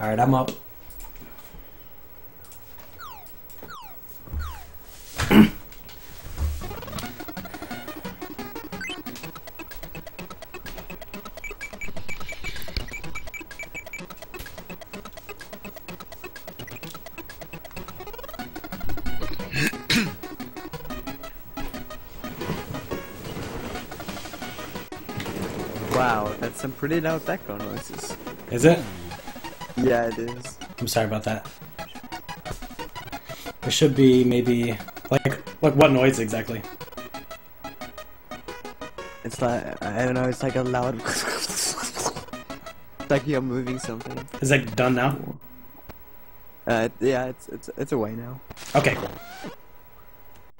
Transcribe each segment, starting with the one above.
Alright, I'm up. Wow, that's some pretty loud background noises. Is it? Yeah, it is. I'm sorry about that. It should be maybe like what noise exactly? It's like, I don't know, it's like a loud... It's like you're moving something. Is that done now? Yeah, it's away now. Okay, cool.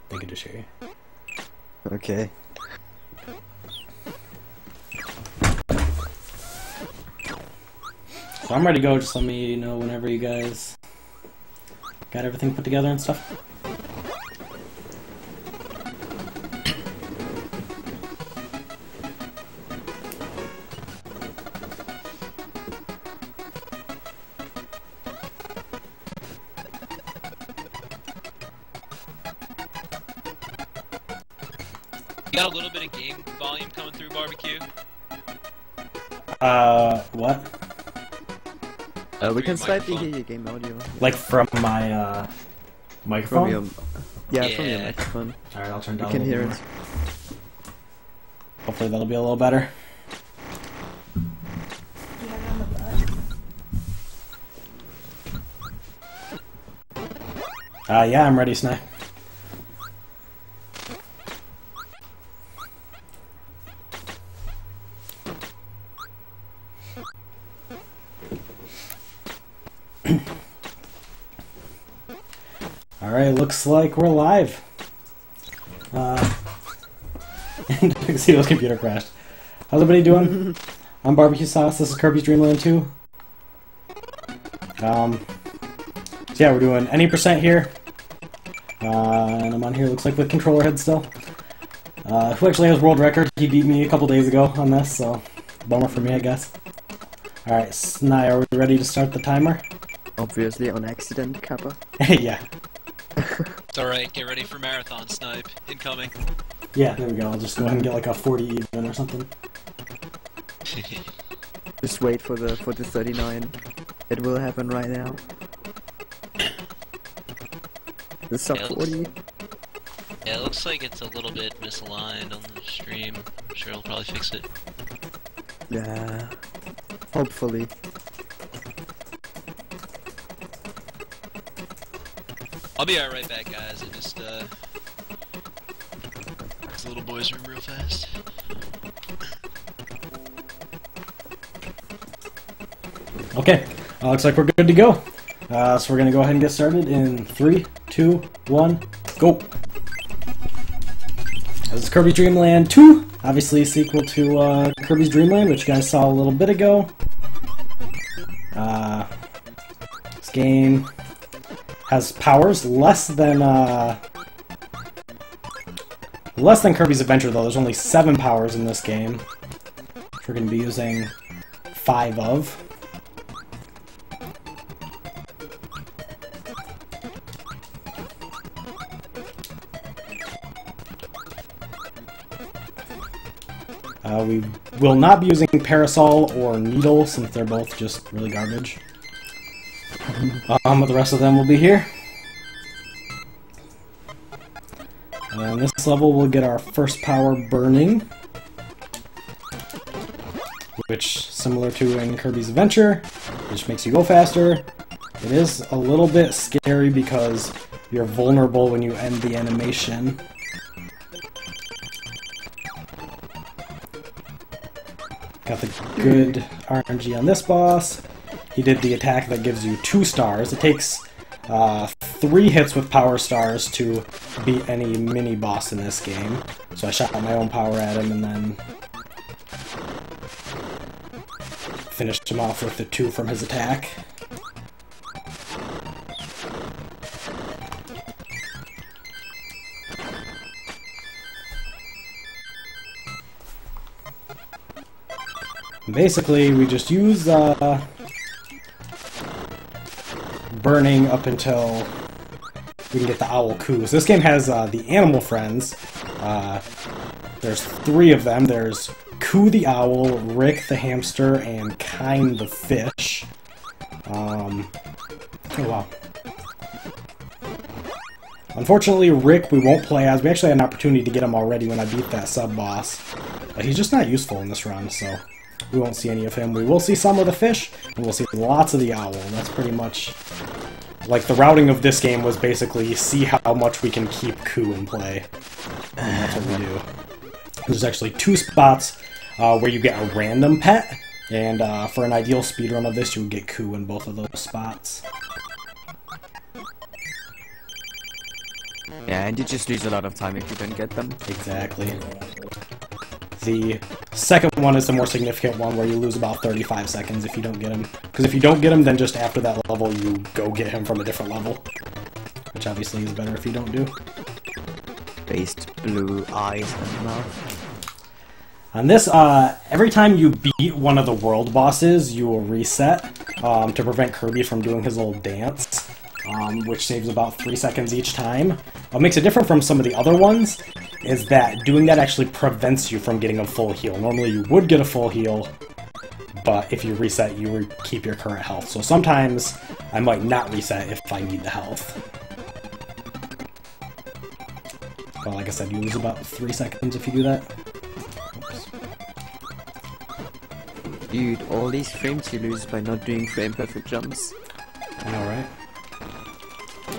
They can just hear you. Okay. So I'm ready to go, just let me know whenever you guys got everything put together and stuff. You got a little bit of game volume coming through, Barbecue? What? We can slightly hear your game audio. Like from my, microphone? From your... Yeah, from your Yeah. microphone. Alright, I'll turn You down can a hear little it. more. Hopefully that'll be a little better. Yeah, I'm ready, Snipe. Alright, looks like we're live. And Tuxedo's computer crashed. How's everybody doing? I'm BBQSauz, this is Kirby's Dream Land 2. So yeah, we're doing any percent here. And I'm on here, looks like with controller head still. Who actually has world record? He beat me a couple days ago on this, so bummer for me, I guess. Alright, Sni, are we ready to start the timer? Obviously on accident, Kappa. Yeah. It's alright, get ready for marathon snipe. Incoming. Yeah, there we go. I'll just go ahead and get like a 40 even or something. Just wait for the 39. It will happen right now. The sub 40. Yeah, it looks like it's a little bit misaligned on the stream. I'm sure it'll probably fix it. Yeah. Hopefully. I'll be right back, guys. I just, it's the little boy's room real fast. Okay, looks like we're good to go. So we're gonna go ahead and get started in 3, 2, 1, go! This is Kirby's Dream Land 2, obviously a sequel to Kirby's Dream Land, which you guys saw a little bit ago. This game has powers less than Kirby's Adventure, though. There's only 7 powers in this game, which we're gonna be using 5 of. We will not be using Parasol or Needle, since they're both just really garbage. But the rest of them will be here. And this level we'll get our first power, Burning, which, similar to in Kirby's Adventure, which makes you go faster. It is a little bit scary because you're vulnerable when you end the animation. Got the good RNG on this boss. He did the attack that gives you 2 stars. It takes 3 hits with power stars to beat any mini boss in this game. So I shot my own power at him and then finished him off with the 2 from his attack. Basically, we just use burning up until we can get the owl Koo. So this game has the animal friends. There's 3 of them. There's Koo the owl, Rick the hamster, and Kine the fish. Oh wow. Unfortunately, Rick we won't play as. We actually had an opportunity to get him already when I beat that sub-boss. But he's just not useful in this run, so we won't see any of him. We will see some of the fish, and we'll see lots of the owl. That's pretty much... like, the routing of this game was basically see how much we can keep Koo in play. And that's what we do. There's actually 2 spots where you get a random pet, and for an ideal speedrun of this, you would get Koo in both of those spots. Yeah, and you just lose a lot of time if you don't get them. Exactly. The second one is the more significant one, where you lose about 35 seconds if you don't get him. Because if you don't get him, then just after that level, you go get him from a different level. Which obviously is better if you don't do. Based blue eyes and mouth. On this, every time you beat one of the world bosses, you will reset to prevent Kirby from doing his little dance, which saves about 3 seconds each time. What makes it different from some of the other ones is that doing that actually prevents you from getting a full heal. Normally you would get a full heal, but if you reset, you would keep your current health. So sometimes I might not reset if I need the health. But like I said, you lose about 3 seconds if you do that. Oops. Dude, all these frames you lose by not doing frame perfect jumps. I know, right?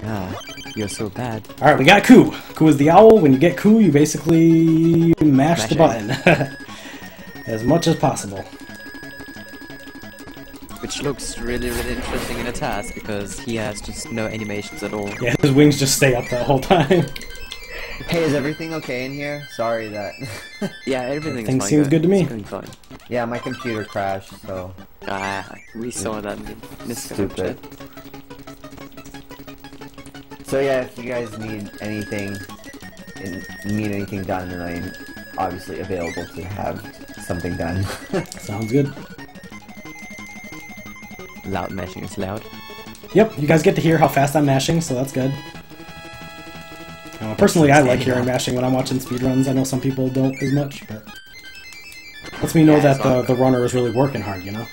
Ah, you're so bad. Alright, we got Koo. Koo is the owl. When you get Koo, you basically mash the button. As much as possible. Which looks really, really interesting in a task, because he has just no animations at all. Yeah, his wings just stay up that whole time. Hey, is everything okay in here? Sorry that... Yeah, everything Everything is fine. seems good to me. It's going fine. yeah, my computer crashed, so... Ah, we saw that in this Stupid. So yeah, if you guys need anything done, then I'm obviously available to have something done. Sounds good. Loud mashing is loud. Yep, you guys get to hear how fast I'm mashing, so that's good. Personally, I like hearing mashing when I'm watching speedruns. I know some people don't as much, but... lets me know that the runner is really working hard, you know?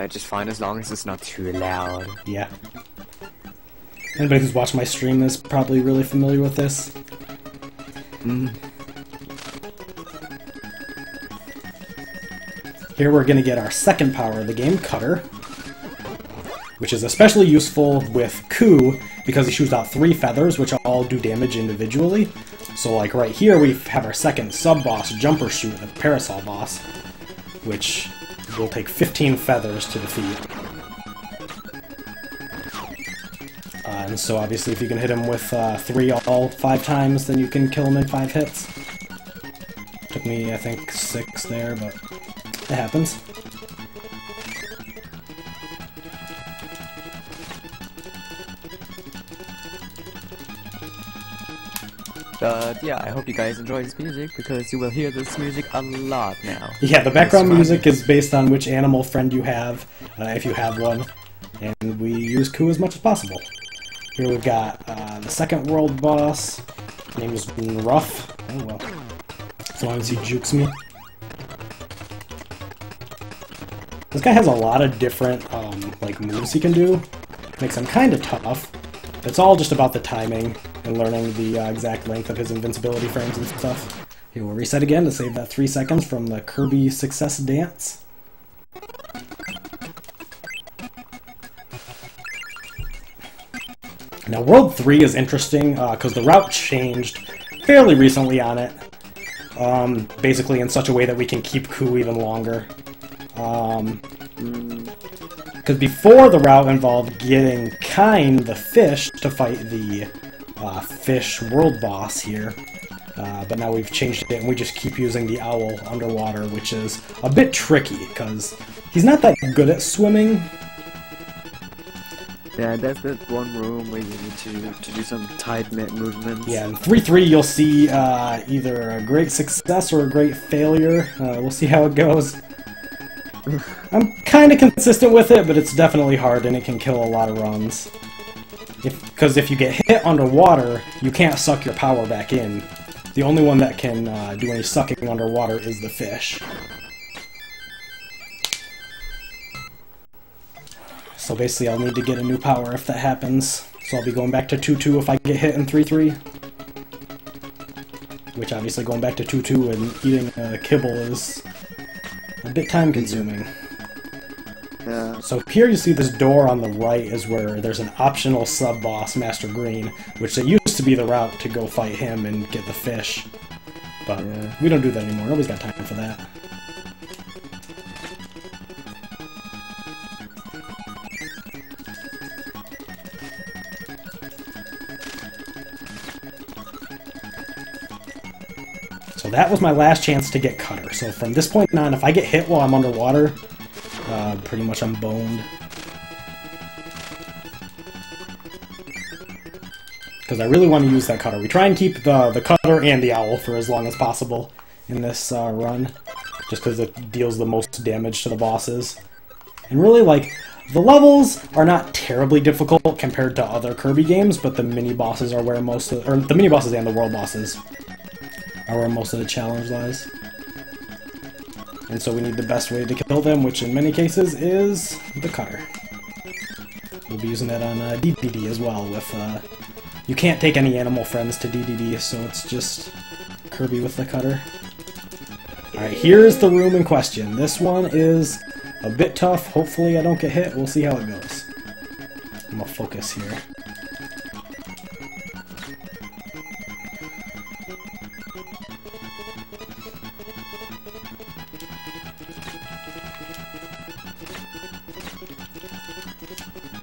Just fine as long as it's not too loud. Yeah. Anybody who's watched my stream is probably really familiar with this. Here we're going to get our second power of the game, Cutter, which is especially useful with Koo because he shoots out 3 feathers, which all do damage individually. So like right here we have our second sub-boss, Jumper Shoot, the Parasol boss, which will take 15 feathers to defeat. And so obviously if you can hit him with 3 all 5 times, then you can kill him in 5 hits. Took me, I think, 6 there, but it happens. But yeah, I hope you guys enjoy this music, because you will hear this music a lot now. Yeah, the background music is based on which animal friend you have, if you have one, and we use Koo as much as possible. Here we've got the second world boss. His name is Rough. Oh well. As long as he jukes me. This guy has a lot of different like moves he can do. Makes him kind of tough. It's all just about the timing and learning the exact length of his invincibility frames and stuff. Here we'll reset again to save that 3 seconds from the Kirby success dance. Now, World 3 is interesting because the route changed fairly recently on it. Basically in such a way that we can keep Koo even longer. Because before the route involved getting Kine, the fish, to fight the fish world boss here. But now we've changed it and we just keep using the owl underwater, which is a bit tricky because he's not that good at swimming. Yeah, that's that one room where you need to do some tight movements. Yeah, in 3-3 you'll see either a great success or a great failure. We'll see how it goes. I'm kind of consistent with it, but it's definitely hard and it can kill a lot of runs. Because if you get hit underwater, you can't suck your power back in. The only one that can do any sucking underwater is the fish. So basically I'll need to get a new power if that happens. So I'll be going back to 2-2 if I get hit in 3-3. Which obviously going back to 2-2 and eating a kibble is a bit time consuming. Yeah. So here you see this door on the right is where there's an optional sub-boss, Master Green, which it used to be the route to go fight him and get the fish. But we don't do that anymore. Nobody's got time for that. So that was my last chance to get Cutter. So from this point on, if I get hit while I'm underwater, pretty much I'm boned. Because I really want to use that Cutter. We try and keep the Cutter and the Owl for as long as possible in this run. Just because it deals the most damage to the bosses. And really, like, the levels are not terribly difficult compared to other Kirby games, but the mini-bosses are where most of... or the mini-bosses and the world bosses are where most of the challenge lies. And so we need the best way to kill them, which in many cases is the Cutter. We'll be using that on DDD as well with, you can't take any animal friends to DDD, so it's just Kirby with the Cutter. Alright, here's the room in question. This one is a bit tough. Hopefully I don't get hit. We'll see how it goes. I'm gonna focus here.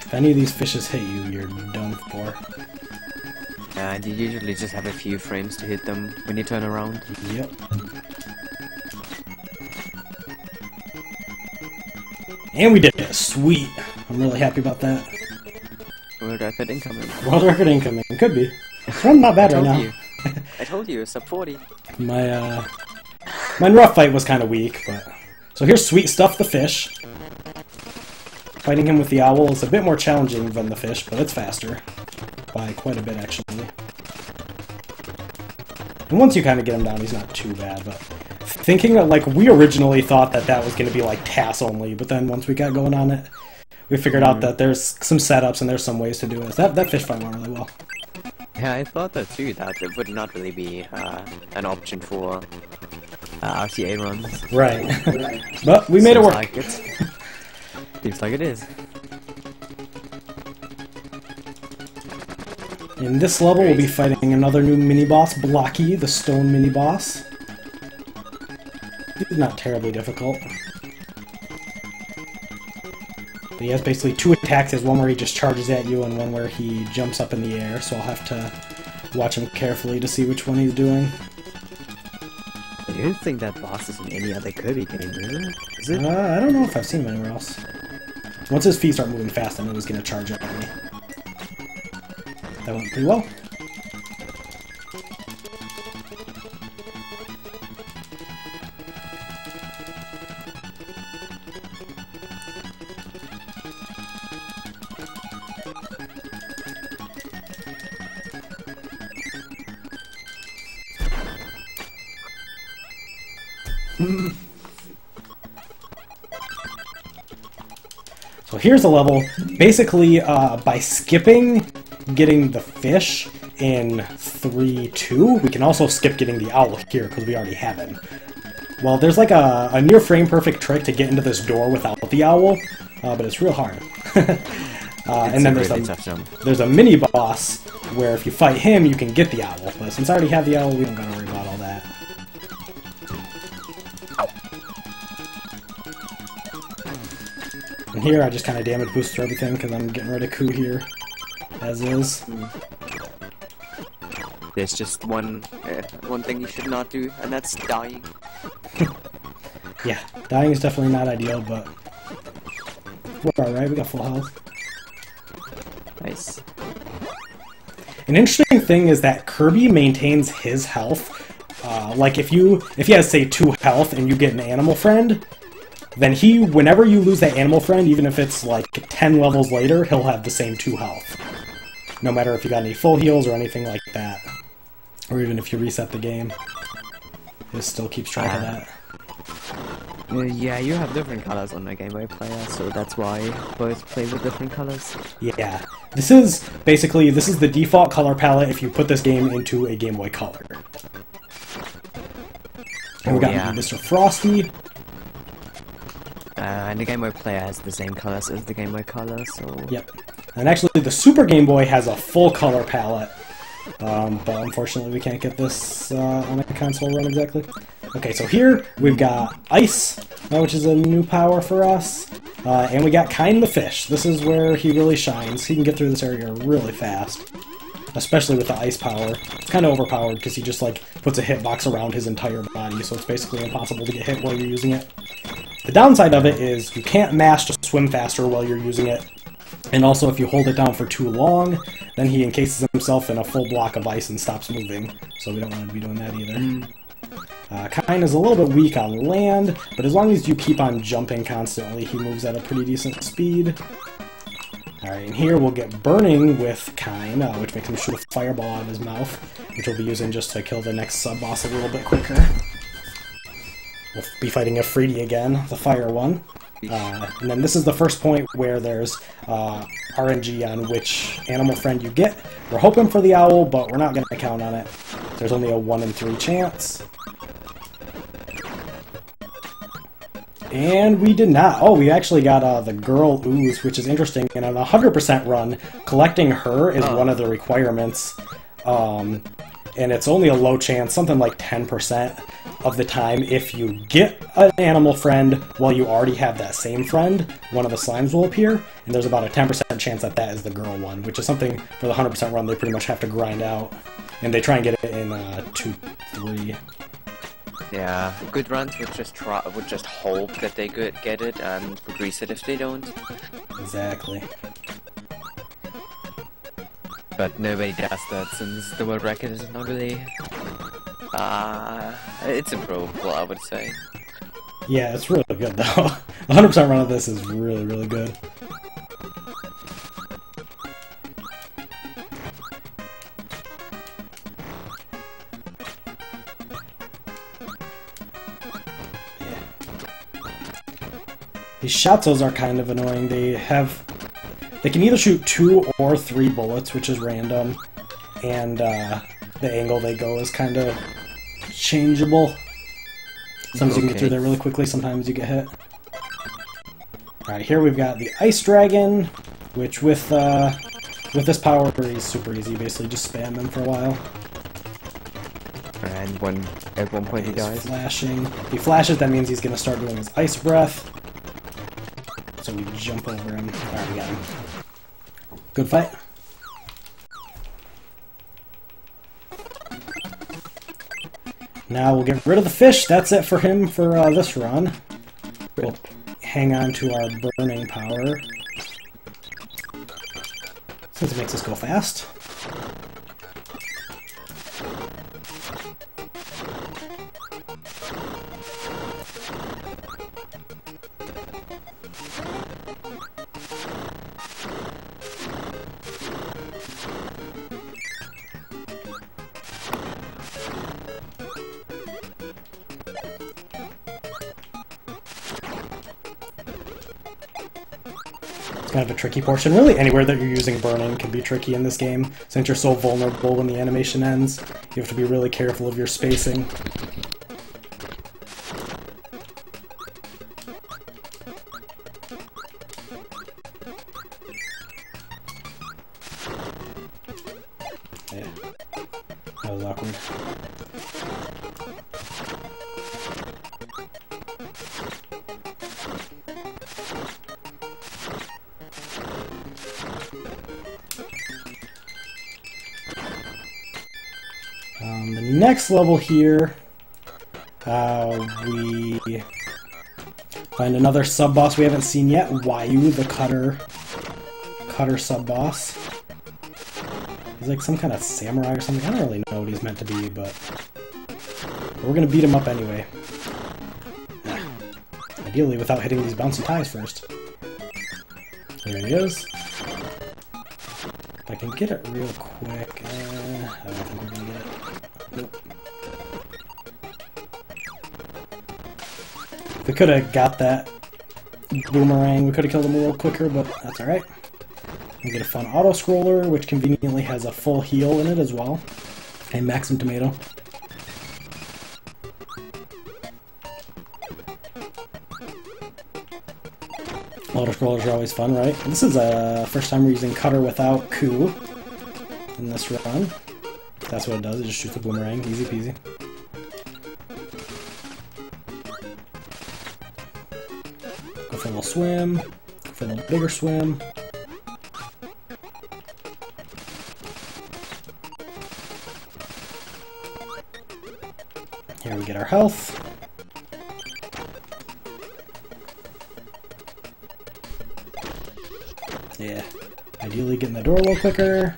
If any of these fishes hit you, you're done for. And you usually just have a few frames to hit them when you turn around. Yep. And we did it! Sweet! I'm really happy about that. World record incoming. World record incoming. Could be. I'm not bad right now. I told you, sub 40. My rough fight was kind of weak, but... So here's Sweet Stuff the fish. Fighting him with the owl is a bit more challenging than the fish, but it's faster. By quite a bit, actually. And once you kind of get him down, he's not too bad, but... Thinking that, like, we originally thought that that was going to be, like, TAS only, but then once we got going on it, we figured out that there's some setups and there's some ways to do it. That fish fight went really well. Yeah, I thought that too, that it would not really be an option for RTA runs. Right. But we made it work. Like it. Seems like it is. In this level, we'll be fighting another new mini-boss, Blocky, the stone mini-boss. He's not terribly difficult. But he has basically two attacks. There's one where he just charges at you and one where he jumps up in the air, so I'll have to watch him carefully to see which one he's doing. I don't think that boss is in any other Kirby game, is it? I don't know if I've seen him anywhere else. Once his feet start moving fast, I know he's going to charge up on me. That went pretty well. So here's a level, basically by skipping getting the fish in 3-2, we can also skip getting the owl here because we already have him. Well, there's like a near frame perfect trick to get into this door without the owl, but it's real hard. And then there's a mini boss where if you fight him you can get the owl, but since I already have the owl we don't gotta worry about all that. And here I just kind of damage boost through everything because I'm getting rid of Ku here, as is. There's just one thing you should not do, and that's dying. Yeah, dying is definitely not ideal, but we're alright, we got full health. Nice. An interesting thing is that Kirby maintains his health. Like if he has, say, 2 health and you get an animal friend, then whenever you lose that animal friend, even if it's like 10 levels later, he'll have the same 2 health. No matter if you got any full heals or anything like that. Or even if you reset the game. It still keeps track of that. Yeah, you have different colors on the Game Boy player, so that's why both play with different colors. Yeah. This is the default color palette if you put this game into a Game Boy Color. And we got Mr. Frosty. And the Game Boy player has the same colors as the Game Boy Color, so... Yep. And actually, the Super Game Boy has a full color palette. But unfortunately, we can't get this on a console run exactly. Okay, so here we've got Ice, which is a new power for us. And we got Kind the Fish. This is where he really shines. He can get through this area really fast. Especially with the ice power. It's kind of overpowered because he just like puts a hitbox around his entire body, so it's basically impossible to get hit while you're using it. The downside of it is you can't mash to swim faster while you're using it. And also if you hold it down for too long, then he encases himself in a full block of ice and stops moving. So we don't want to be doing that either. Kind is a little bit weak on land, but as long as you keep on jumping constantly, he moves at a pretty decent speed. Alright, and here we'll get Burning with Kind, which makes him shoot a fireball out of his mouth, which we'll be using just to kill the next sub-boss a little bit quicker. We'll be fighting Afridi again, the fire one. And then this is the first point where there's RNG on which animal friend you get. We're hoping for the owl, but we're not going to count on it. There's only a 1 in 3 chance. And we did not. Oh, we actually got the girl Ooze, which is interesting. And on a 100% run, collecting her is one of the requirements. And it's only a low chance, something like 10% of the time. If you get an animal friend while you already have that same friend, one of the slimes will appear. And there's about a 10% chance that that is the girl one, which is something for the 100% run they pretty much have to grind out. And they try and get it in 2-3. Yeah, good runs would just hope that they get it and would reset if they don't. Exactly. But nobody does that since the world record is not really... it's improvable, I would say. Yeah, it's really good though. 100% run of this is really, really good. These Shotzos are kind of annoying. They can either shoot 2 or 3 bullets, which is random, and the angle they go is kind of changeable. Sometimes you can get through there really quickly, sometimes you get hit. Alright, here we've got the Ice Dragon, which with this power is super easy. Basically just spam him for a while. And at one point he dies. Flashing. If he flashes, that means he's going to start doing his Ice Breath. So we jump over him. Alright, we got him. Good fight. Now we'll get rid of the fish. That's it for him for this run. We'll hang on to our burning power, since it makes us go fast. Kind of a tricky portion. Really, anywhere that you're using burning can be tricky in this game, since you're so vulnerable when the animation ends. You have to be really careful of your spacing. Yeah, that was awkward. The next level here, we find another sub-boss we haven't seen yet, Wyu, the cutter sub-boss. He's like some kind of samurai or something. I don't really know what he's meant to be, but we're gonna beat him up anyway. Ideally without hitting these bouncy ties first. There he is. If I can get it real quick... I don't think we're gonna get it. Nope. If we could have got that boomerang, we could have killed him a little quicker, but that's alright. We get a fun auto-scroller, which conveniently has a full heal in it as well. And Maxim Tomato. Auto-scrollers are always fun, right? This is the first time we're using Cutter without Coup in this run. That's what it does, it just shoots a boomerang, easy peasy. Go for a little swim, go for a little bigger swim. Here we get our health. Yeah, ideally getting the door a little quicker.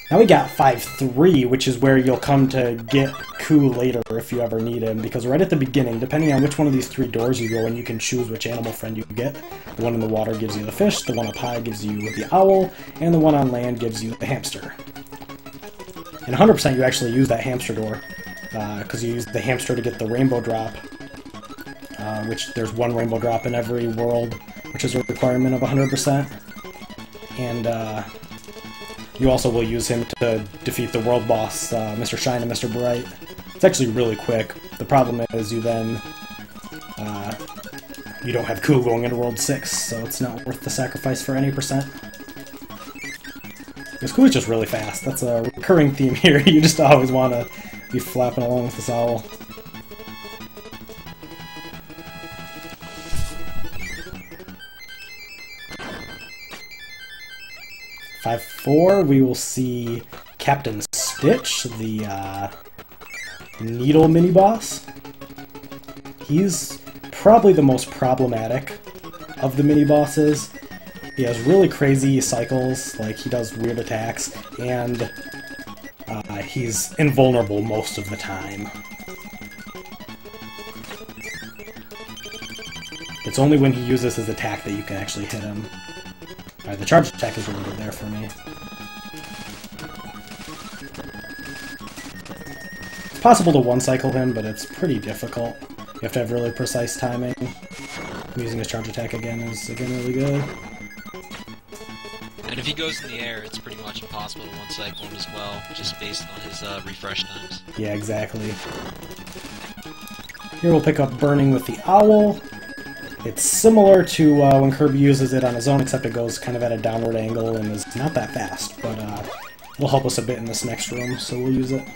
Now we got 5-3, which is where you'll come to get Coup later if you ever need him, because right at the beginning, depending on which one of these 3 doors you go in, you can choose which animal friend you get. The one in the water gives you the fish, the one up high gives you the owl, and the one on land gives you the hamster. And 100% you actually use that hamster door, because you use the hamster to get the rainbow drop, which there's 1 rainbow drop in every world, which is a requirement of 100%. And you also will use him to defeat the world boss, Mr. Shine and Mr. Bright. It's actually really quick. The problem is you then, you don't have Coup going into World 6, so it's not worth the sacrifice for any percent. This Coup is just really fast. That's a recurring theme here. You just always want to be flapping along with this owl. (5-4), we will see Captain Stitch, the Needle mini-boss. He's probably the most problematic of the mini-bosses. He has really crazy cycles, like he does weird attacks, and he's invulnerable most of the time. It's only when he uses his attack that you can actually hit him. Alright, the charge attack is really good there for me. It's possible to one-cycle him, but it's pretty difficult. You have to have really precise timing. Using his charge attack again is, really good. And if he goes in the air, it's pretty much impossible to one-cycle him as well, just based on his refresh times. Yeah, exactly. Here we'll pick up Burning with the Owl. It's similar to when Kirby uses it on his own, except it goes kind of at a downward angle and is not that fast, but it'll help us a bit in this next room, so we'll use it.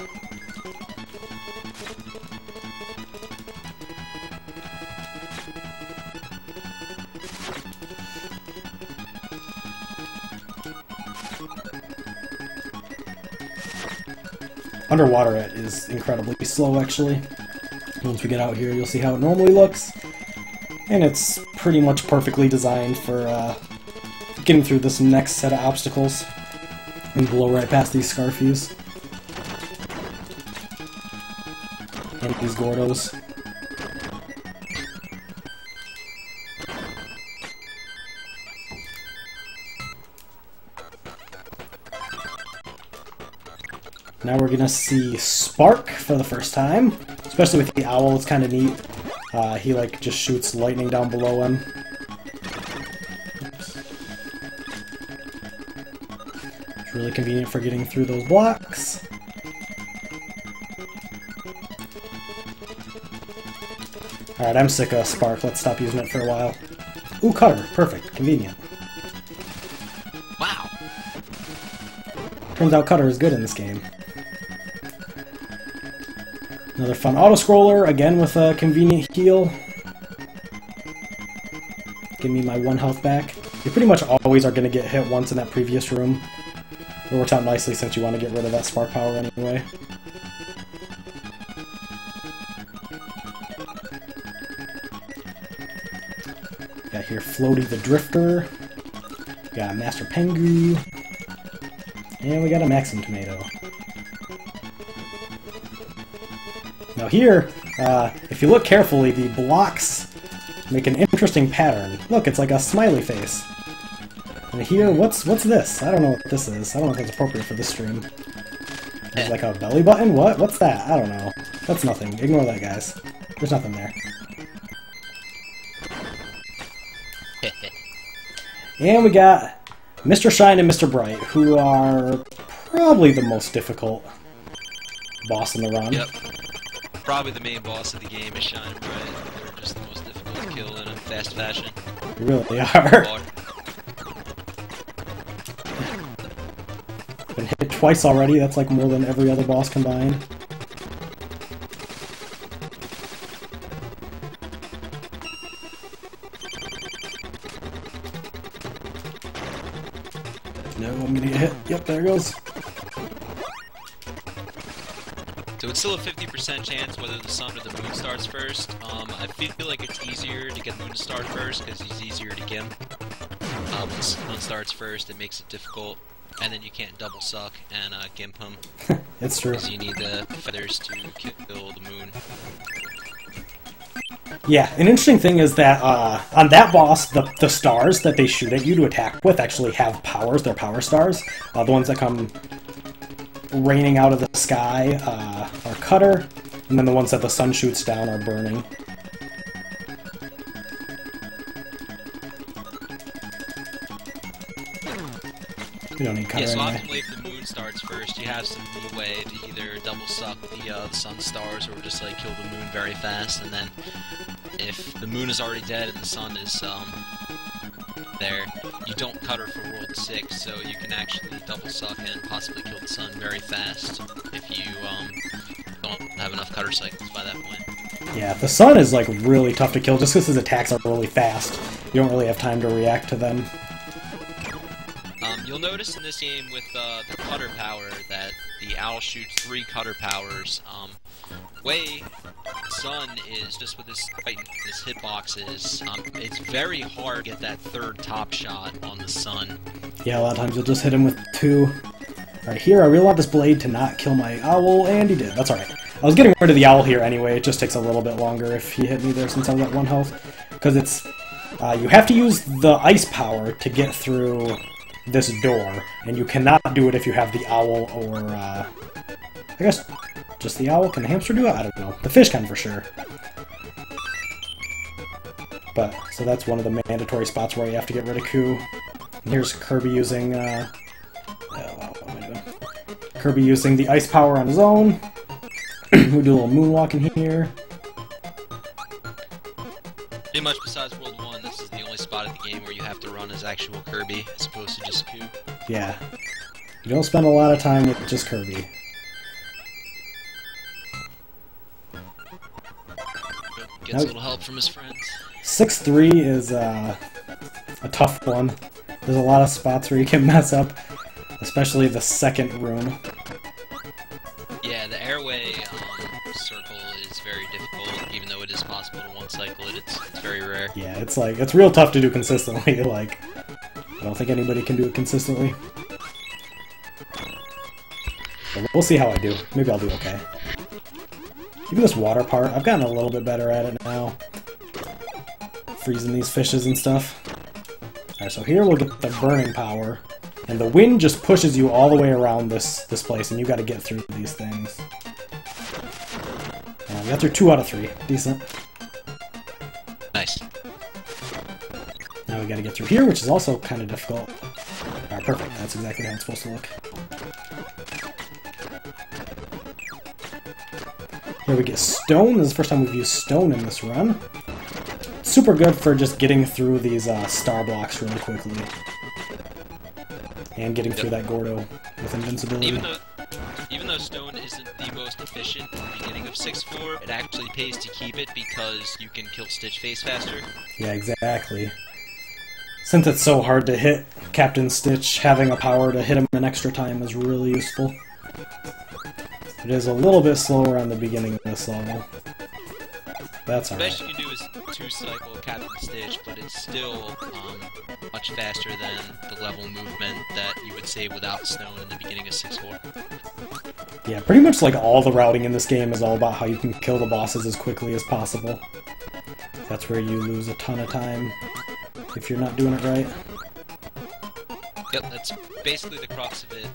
Underwater it is incredibly slow, actually. Once we get out here, you'll see how it normally looks. And it's pretty much perfectly designed for getting through this next set of obstacles and blow right past these Scarfies and these Gordos. Now we're gonna see Spark for the first time, especially with the owl. It's kind of neat. He like just shoots lightning down below him. Oops. It's really convenient for getting through those blocks. Alright, I'm sick of Spark. Let's stop using it for a while. Ooh, Cutter. Perfect. Convenient. Wow! Turns out Cutter is good in this game. Another fun auto-scroller, again with a convenient heal. Give me my 1 health back. You pretty much always are going to get hit once in that previous room. It works out nicely since you want to get rid of that spark power anyway. Got here Floaty the Drifter. Got Master Pengu. And we got a Maxim Tomato. Now Now here, if you look carefully, the blocks make an interesting pattern. Look, it's like a smiley face. And here, what's this? I don't know what this is. I don't know if it's appropriate for this stream. There's like a belly button? What? What's that? I don't know. That's nothing. Ignore that, guys. There's nothing there. And we got Mr. Shine and Mr. Bright, who are probably the most difficult boss in the run. Yep. Probably the main boss of the game is Shine and Bright. They're just the most difficult to kill in a fast fashion. They really are. Been hit twice already, that's like more than every other boss combined. No, I'm gonna get hit. Yep, there it goes. So it's still a 50% chance whether the sun or the moon starts first. I feel like it's easier to get the moon to start first because he's easier to gimp. When the sun starts first, it makes it difficult, and then you can't double suck and gimp him. It's true. Because you need the feathers to kill the moon. Yeah, an interesting thing is that on that boss, the stars that they shoot at you to attack with actually have powers. They're power stars. The ones that come raining out of the sky are Cutter, and then the ones that the sun shoots down are Burning. We don't need Cutter Yeah, so anyway. optimally if the moon starts first, you have some leeway to either double suck the sun stars or just like kill the moon very fast, and then if the moon is already dead and the sun is there, you don't Cutter for World 6, so you can actually double suck and possibly kill the sun very fast if you don't have enough Cutter cycles by that point. Yeah, the sun is like really tough to kill just because his attacks are really fast. You don't really have time to react to them. You'll notice in this game with the Cutter power that the owl shoots 3 Cutter powers. Way Sun is just with his hitboxes. It's very hard to get that 3rd top shot on the Sun. Yeah, a lot of times you'll just hit him with 2. Alright, here I really want this blade to not kill my owl, and he did. That's alright. I was getting rid of the owl here anyway. It just takes a little bit longer if he hit me there since I was at 1 health. Because it's... you have to use the ice power to get through this door, and you cannot do it if you have the owl or, I guess just the owl. Can the hamster do it? I don't know. The fish can for sure. But, so that's one of the mandatory spots where you have to get rid of Ku. And here's Kirby using, what am I doing? Kirby using the ice power on his own. We do a little moonwalk in here. Pretty much besides World 1, this is the only spot of the game where you have to run as actual Kirby, as opposed to just Ku. Yeah. You don't spend a lot of time with just Kirby. Gets a little help from his friends. 6-3 is a tough one. There's a lot of spots where you can mess up, especially the second room. Yeah, the airway circle is very difficult, even though it is possible to one-cycle it, it's very rare. Yeah, it's real tough to do consistently, like, I don't think anybody can do it consistently. But we'll see how I do. Maybe I'll do okay. Even this water part, I've gotten a little bit better at it now. Freezing these fishes and stuff. Alright, so here we'll get the burning power. And the wind just pushes you all the way around this place, and you gotta get through these things. We got through 2 out of 3. Decent. Nice. Now we gotta get through here, which is also kind of difficult. Alright, perfect. That's exactly how it's supposed to look. Here we get stone. This is the first time we've used stone in this run. Super good for just getting through these star blocks really quickly. And getting through that Gordo with invincibility. Even though stone isn't the most efficient at the beginning of 6-4, it actually pays to keep it because you can kill Stitch Face faster. Yeah, exactly. Since it's so hard to hit Captain Stitch, having a power to hit him an extra time is really useful. It is a little bit slower on the beginning of this level. That's alright. The best you can do is 2-cycle captain stage, but it's still much faster than the level movement that you would save without snow in the beginning of 6-4. Yeah, pretty much like all the routing in this game is all about how you can kill the bosses as quickly as possible. That's where you lose a ton of time if you're not doing it right. Yep, that's basically the crux of it.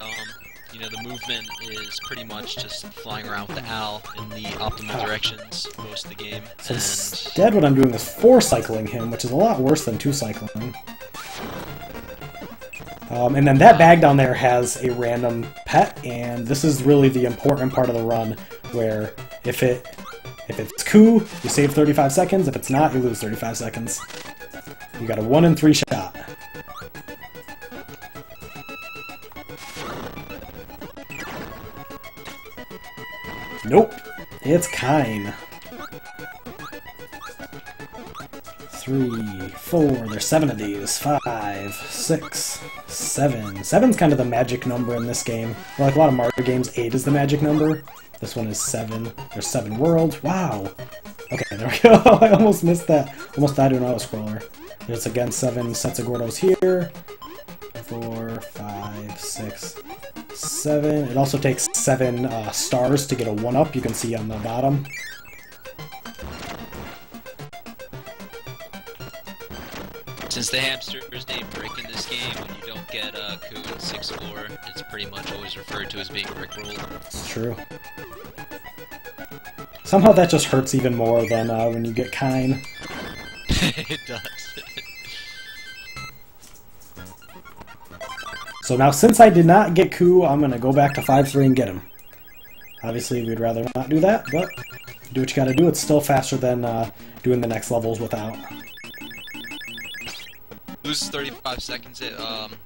You know, the movement is pretty much just flying around with the owl in the optimal directions most of the game. So instead what I'm doing is 4-cycling him, which is a lot worse than 2-cycling. And then that bag down there has a random pet, and this is really the important part of the run, where if it's coup, you save 35 seconds, if it's not, you lose 35 seconds. You got a 1 in 3 shot. Nope, it's Kine. 3, 4, there's 7 of these. 5, 6, 7. 7's kind of the magic number in this game. Like a lot of Mario games, 8 is the magic number. This one is 7. There's 7 worlds. Wow. Okay, there we go. I almost missed that. Almost died to an auto-scroller. There's again 7 sets of Gordos here. 4, 5, 6, 7. It also takes 7 stars to get a 1-up, you can see on the bottom. Since the hamster is named Brick in this game, when you don't get a coup in 6-4, it's pretty much always referred to as being Rickrolled. It's true. Somehow that just hurts even more than when you get Kine. It does. So now, since I did not get coup, I'm going to go back to 5-3 and get him. Obviously, we'd rather not do that, but do what you gotta do. It's still faster than doing the next levels without. Loses 35 seconds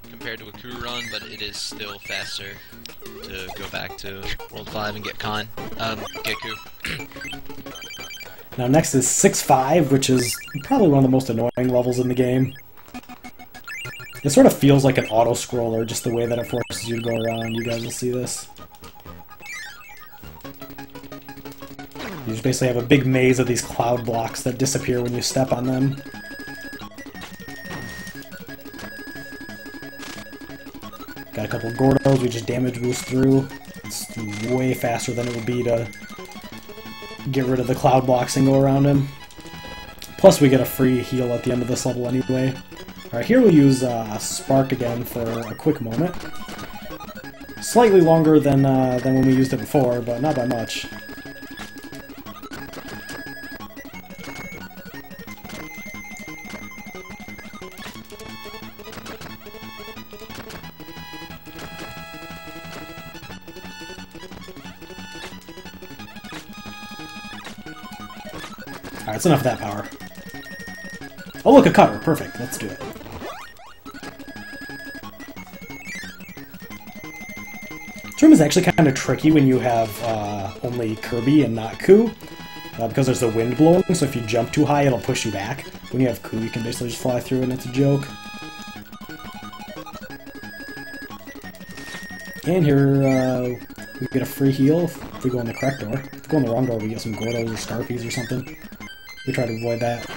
compared to a coup run, but it is still faster to go back to World 5 and get get coup. Now next is 6-5, which is probably one of the most annoying levels in the game. It sort of feels like an auto-scroller, just the way that it forces you to go around. You guys will see this. You just basically have a big maze of these cloud blocks that disappear when you step on them. Got a couple of Gordos we just damage boost through. It's way faster than it would be to get rid of the cloud blocks and go around him. Plus we get a free heal at the end of this level anyway. Alright, here we'll use Spark again for a quick moment. Slightly longer than when we used it before, but not by much. Alright, that's enough of that power. Oh look, a cutter! Perfect, let's do it. This room is actually kind of tricky when you have only Kirby and not Coup, because there's the wind blowing, so if you jump too high it'll push you back. When you have Coup you can basically just fly through and it's a joke. And here we get a free heal if we go in the correct door. If we go in the wrong door we get some Gordos or Starfies or something. We try to avoid that.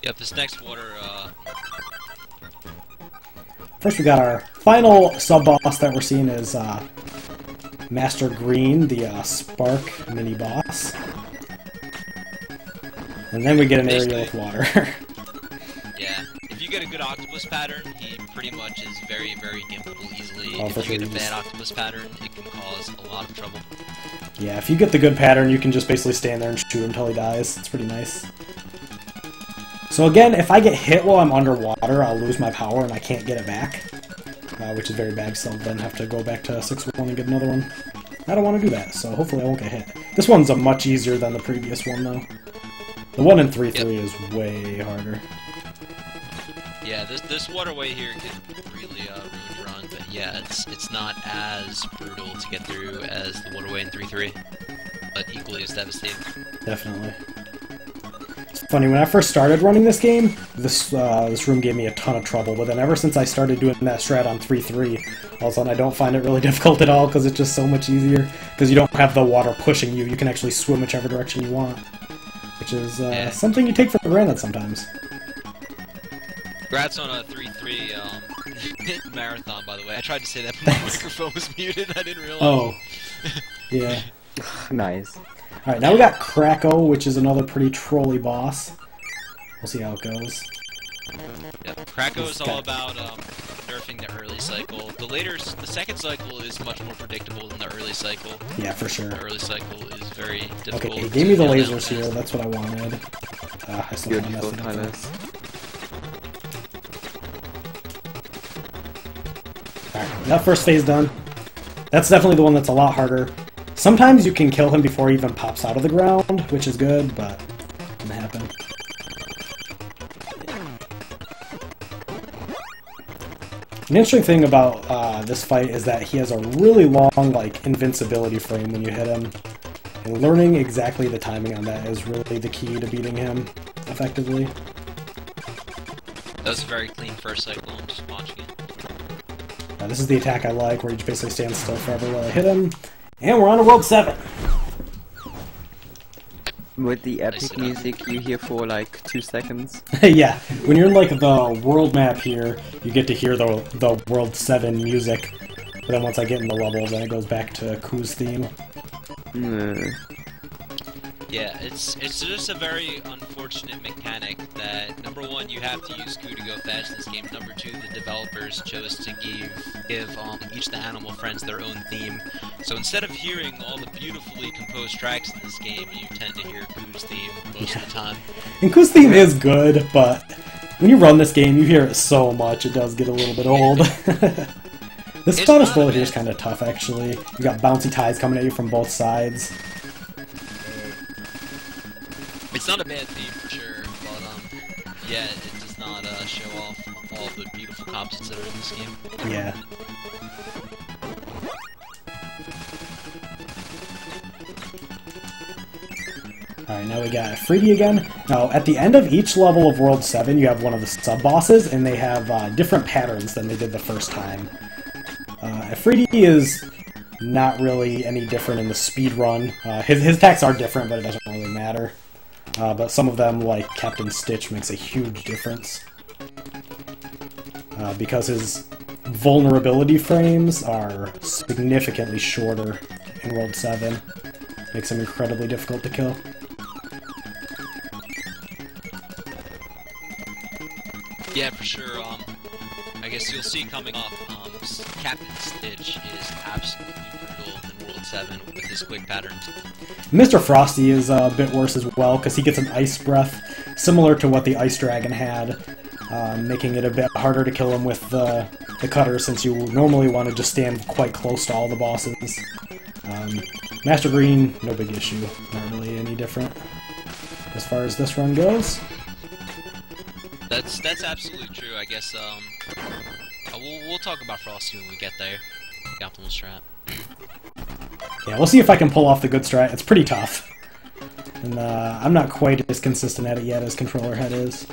Yep, this next water, First we got our final sub-boss that we're seeing is Master Green, the Spark mini-boss. And then we get an area with water. Yeah, if you get a good octopus pattern, he pretty much is very, very gimpable easily. Oh, if you get a bad octopus pattern, it can cause a lot of trouble. Yeah, if you get the good pattern, you can just basically stand there and shoot him until he dies. It's pretty nice. So again, if I get hit while I'm underwater, I'll lose my power and I can't get it back. Which is very bad, so I'll then have to go back to 6-1 and get another one. I don't want to do that, so hopefully I won't get hit. This one's much easier than the previous one, though. The one in 3-3 is way harder. Yeah, this waterway here can really ruin your run, but yeah, it's not as brutal to get through as the waterway in 3-3, but equally as devastating. Definitely. funny, when I first started running this game, this room gave me a ton of trouble, but then ever since I started doing that strat on 3-3, all of a sudden I don't find it really difficult at all, because it's just so much easier, because you don't have the water pushing you, you can actually swim whichever direction you want, which is something you take for granted sometimes. Congrats on a 3-3 marathon, by the way. I tried to say that, but my microphone was muted, I didn't realize. Oh, yeah. Nice. Alright, now we got Krako, which is another pretty trolly boss. We'll see how it goes. Yeah, Krako is all about nerfing the early cycle. The second cycle is much more predictable than the early cycle. Yeah, for sure. The early cycle is very difficult. Okay, he gave me the lasers here, that's what I wanted. I still kind of Beautiful messed it up. colors. Alright, that first phase done. That's definitely the one that's a lot harder. Sometimes you can kill him before he even pops out of the ground, which is good, but it doesn't happen. An interesting thing about this fight is that he has a really long, like, invincibility frame when you hit him. And learning exactly the timing on that is really the key to beating him effectively. That was a very clean first cycle, I'm just watching it. This is the attack I like, where you just basically stand still forever while I hit him. And we're on to World 7! With the epic music you hear for like 2 seconds. Yeah, when you're in like the world map here, you get to hear the World 7 music. But then once I get in the levels, then it goes back to Ku's theme. Yeah, it's just a very unfortunate mechanic that, number one, you have to use Ku to go fast in this game. Number two, the developers chose to give each of the animal friends their own theme. So instead of hearing all the beautifully composed tracks in this game, you tend to hear Ku's theme most of the time. And Ku's theme is good, but when you run this game, you hear it so much, it does get a little bit old. This auto scroller here is kind of tough, actually. You got bouncy ties coming at you from both sides. It's not a bad theme for sure, but yeah, it does not show off all the beautiful composites that are in this game. Yeah. Alright, now we got Afridi again. Now, at the end of each level of World 7, you have one of the sub-bosses, and they have different patterns than they did the first time. Afridi is not really any different in the speedrun. His attacks are different, but it doesn't really matter. But some of them, like Captain Stitch, makes a huge difference. Because his vulnerability frames are significantly shorter in World 7. Makes him incredibly difficult to kill. Yeah, for sure. I guess you'll see coming up, Captain Stitch is absolutely brutal in World 7 with his quick patterns. Mr. Frosty is a bit worse as well, because he gets an ice breath, similar to what the Ice Dragon had, making it a bit harder to kill him with the cutter, since you normally want to just stand quite close to all the bosses. Master Green, no big issue, not really any different as far as this run goes. That's absolutely true. I guess we'll talk about Frosty when we get there. The optimal strat. Yeah, we'll see if I can pull off the good strat. It's pretty tough, and I'm not quite as consistent at it yet as Controller Head is.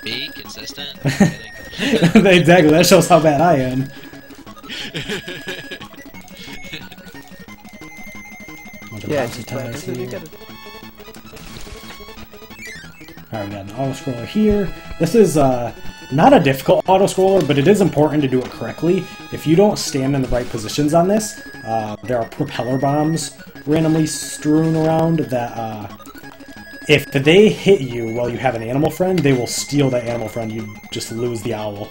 Be consistent. Exactly. That shows how bad I am. Yeah, Alright, we got an auto-scroller here. This is not a difficult auto-scroller, but it is important to do it correctly. If you don't stand in the right positions on this, there are propeller bombs randomly strewn around that, if they hit you while you have an animal friend, they will steal that animal friend. You just lose the owl.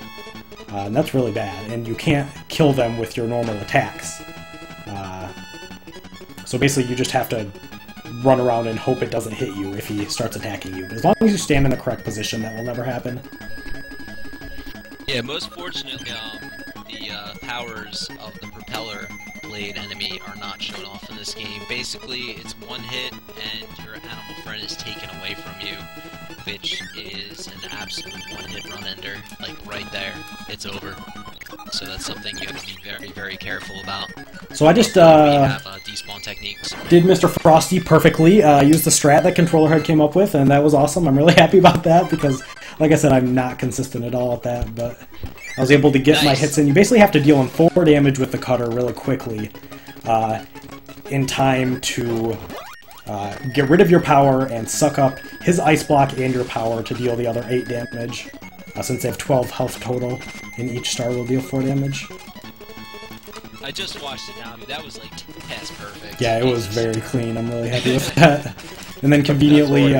And that's really bad, and you can't kill them with your normal attacks. So basically you just have to run around and hope it doesn't hit you if he starts attacking you. But as long as you stand in the correct position, that will never happen. Yeah, most fortunately, the powers of the propeller blade enemy are not shown off in this game. Basically, it's one hit and your animal friend is taken away from you, which is an absolute one-hit run ender. Like, right there, it's over. So that's something you have to be very, very careful about. So I just we have despawn techniques. did Mr. Frosty perfectly, used the strat that Controller Head came up with, and that was awesome. I'm really happy about that because, like I said, I'm not consistent at all at that, but I was able to get my hits in. You basically have to deal in 4 damage with the cutter really quickly in time to get rid of your power and suck up his ice block and your power to deal the other 8 damage. Since they have 12 health total, and each star will deal 4 damage. I just watched it now, dude. That was like past perfect. Yeah, it was very clean. I'm really happy with that. And then conveniently,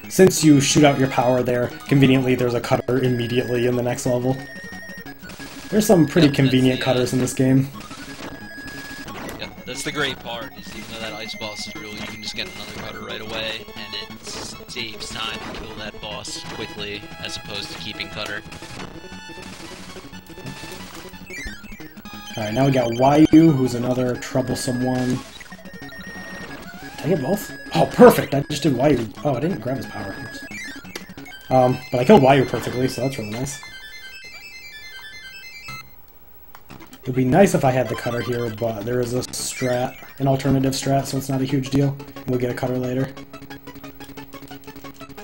since you shoot out your power there, conveniently there's a cutter immediately in the next level. There's some pretty convenient cutters in this game. Yeah, that's the great part, is even though that ice boss is real, you can just get another cutter right away, and it saves time to kill that boss quickly, as opposed to keeping cutter. Alright, now we got Wayu, who's another troublesome one. Did I get both? Oh, perfect! I just did Wayu. Oh, I didn't grab his power. Oops. But I killed Wayu perfectly, so that's really nice. It would be nice if I had the cutter here, but there is a strat, an alternative strat, so it's not a huge deal. We'll get a cutter later.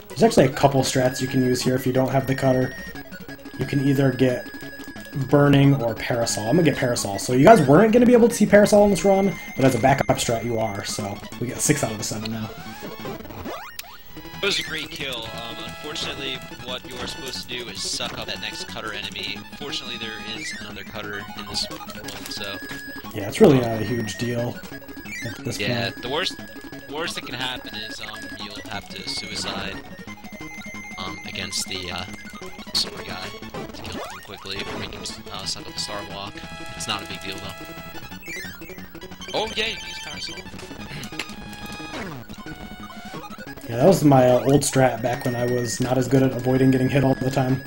There's actually a couple strats you can use here if you don't have the cutter. You can either get Burning or Parasol. I'm gonna get Parasol. So you guys weren't gonna be able to see Parasol in this run, but as a backup strat you are, so we get 6 out of the 7 now. It was a great kill. Unfortunately, what you are supposed to do is suck up that next cutter enemy. Fortunately, there is another cutter in this world, so... Yeah, it's really not a huge deal at this point. The worst that can happen is you'll have to suicide against the sword guy to kill him quickly, or you can just suck up the star block. It's not a big deal, though. Oh, yeah, you can use Parasol. Yeah, that was my old strat back when I was not as good at avoiding getting hit all the time.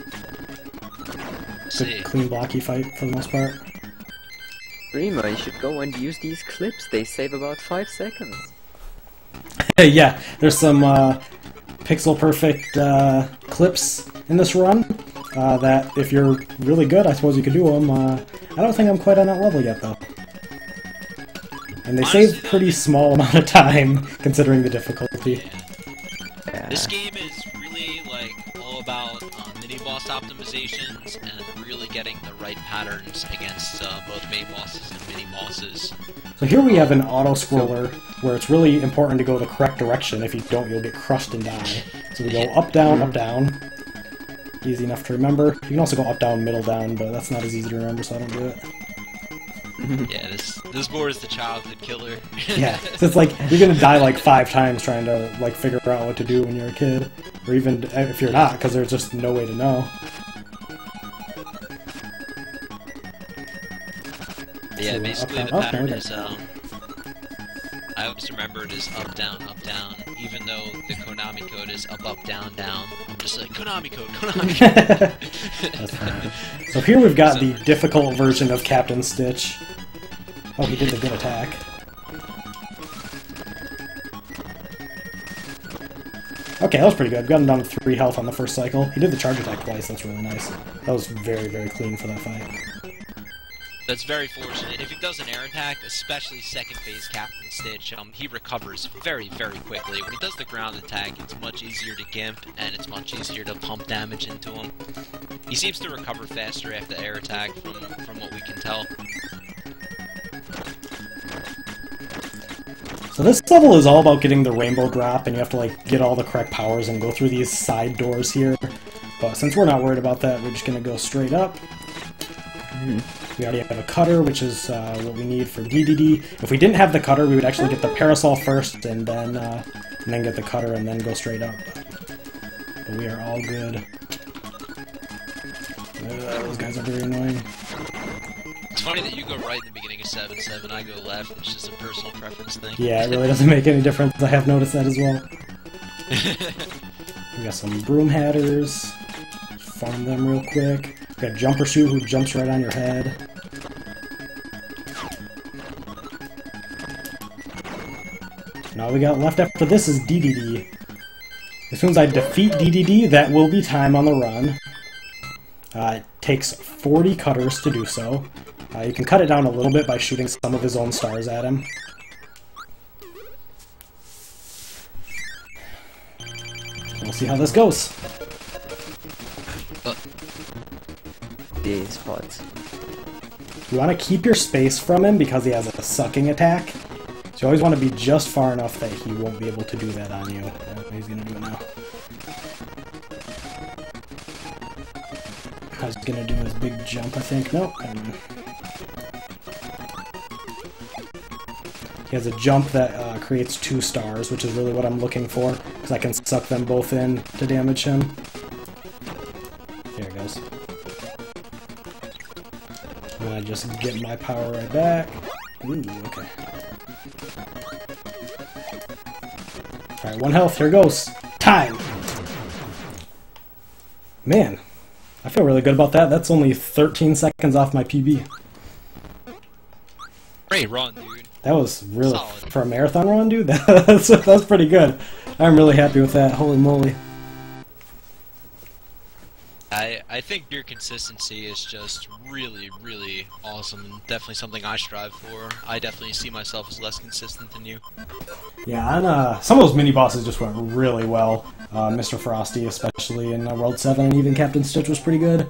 Good, clean, blocky fight for the most part. Dreamer, you should go and use these clips. They save about 5 seconds. Yeah, there's some pixel perfect clips in this run that if you're really good, I suppose you could do them. I don't think I'm quite on that level yet, though. And they save pretty small amount of time, considering the difficulty. Yeah. This game is really, like, all about mini-boss optimizations and really getting the right patterns against both main bosses and mini-bosses. So here we have an auto-scroller where it's really important to go the correct direction. If you don't, you'll get crushed and die. So we go up, down, up, down. Easy enough to remember. You can also go up, down, middle, down, but that's not as easy to remember, so I don't do it. Yeah, this board is the childhood killer. Yeah, so it's like, you're gonna die like 5 times trying to like figure out what to do when you're a kid. Or even if you're not, because there's just no way to know. Yeah, so basically up, the up, pattern up, is, I always remember it as up, down, even though the Konami code is up, down, down. I'm just like, Konami code, Konami code! That's fine. So here we've got the difficult version of Captain Stitch. Oh, he did the good attack. Okay, that was pretty good. Got him down to 3 health on the first cycle. He did the charge attack twice, that's really nice. That was very, very clean for that fight. That's very fortunate. If he does an air attack, especially second phase Captain Stitch, he recovers very, very quickly. When he does the ground attack, it's much easier to gimp, and it's much easier to pump damage into him. He seems to recover faster after the air attack, from what we can tell. So this level is all about getting the rainbow drop, and you have to like get all the correct powers and go through these side doors here. But since we're not worried about that, we're just gonna go straight up. We already have a cutter, which is what we need for DDD. If we didn't have the cutter, we would actually get the Parasol first, and then get the cutter, and then go straight up. But we are all good. Those guys are very annoying. It's funny that you go right in the beginning of 7-7, I go left. It's just a personal preference thing. Yeah, it really doesn't make any difference. I have noticed that as well. We got some broom hatters. Farm them real quick. We got Jumper Shoe who jumps right on your head. Now all we got left after this is DDD. As soon as I defeat DDD, that will be time on the run. It takes 40 cutters to do so. You can cut it down a little bit by shooting some of his own stars at him. We'll see how this goes. The spots. You want to keep your space from him because he has a sucking attack. So you always want to be just far enough that he won't be able to do that on you. He's going to do it now. I was going to do his big jump, I think. Nope. He has a jump that creates 2 stars, which is really what I'm looking for, because I can suck them both in to damage him. There it goes. And I just get my power right back. Ooh, okay. Alright, 1 health, here goes. Time! Man, I feel really good about that. That's only 13 seconds off my PB. Great run, dude. That was really, Solid. for a marathon run, dude, that's pretty good. I'm really happy with that, holy moly. I think your consistency is just really, really awesome, and definitely something I strive for. I definitely see myself as less consistent than you. Yeah, and some of those mini-bosses just went really well. Mr. Frosty, especially in World 7, and even Captain Stitch was pretty good.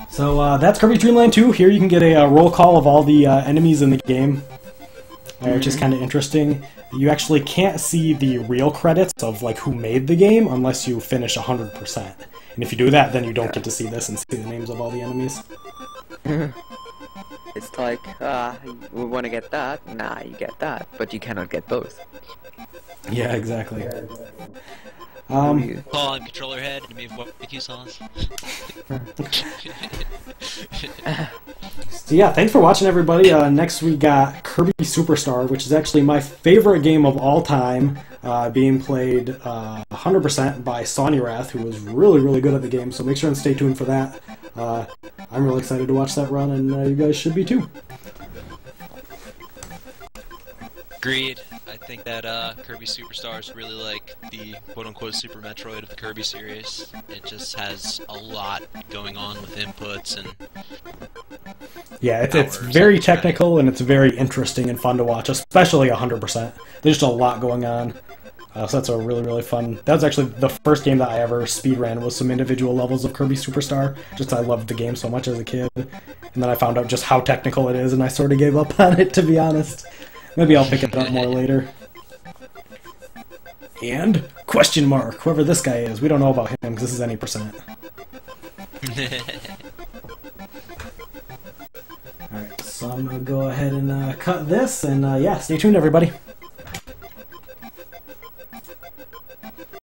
So that's Kirby Dream Land 2. Here you can get a roll call of all the enemies in the game, which is kind of interesting. You actually can't see the real credits of like who made the game unless you finish 100%. And if you do that, then you don't get to see this and see the names of all the enemies. It's like, we want to get that. Nah, you get that, but you cannot get both. Yeah, exactly. Call on controller head, enemy of BBQSauz. So yeah, thanks for watching, everybody. Next we got Kirby Superstar, which is actually my favorite game of all time, being played 100% by Sonny Wrath, who was really, really good at the game, so make sure and stay tuned for that. I'm really excited to watch that run, and you guys should be too. Agreed. I think that Kirby Superstar is really like the quote-unquote Super Metroid of the Kirby series. It just has a lot going on with inputs and... Yeah, it's very technical, and it's very interesting and fun to watch, especially 100%. There's just a lot going on. So that's a really, really fun... That was actually the first game that I ever speedran, was some individual levels of Kirby Superstar. Just I loved the game so much as a kid. And then I found out just how technical it is, and I sort of gave up on it, to be honest. Maybe I'll pick it up more later. And? Question mark. Whoever this guy is. We don't know about him, because this is any percent. Alright, so I'm going to go ahead and cut this, and yeah, stay tuned, everybody.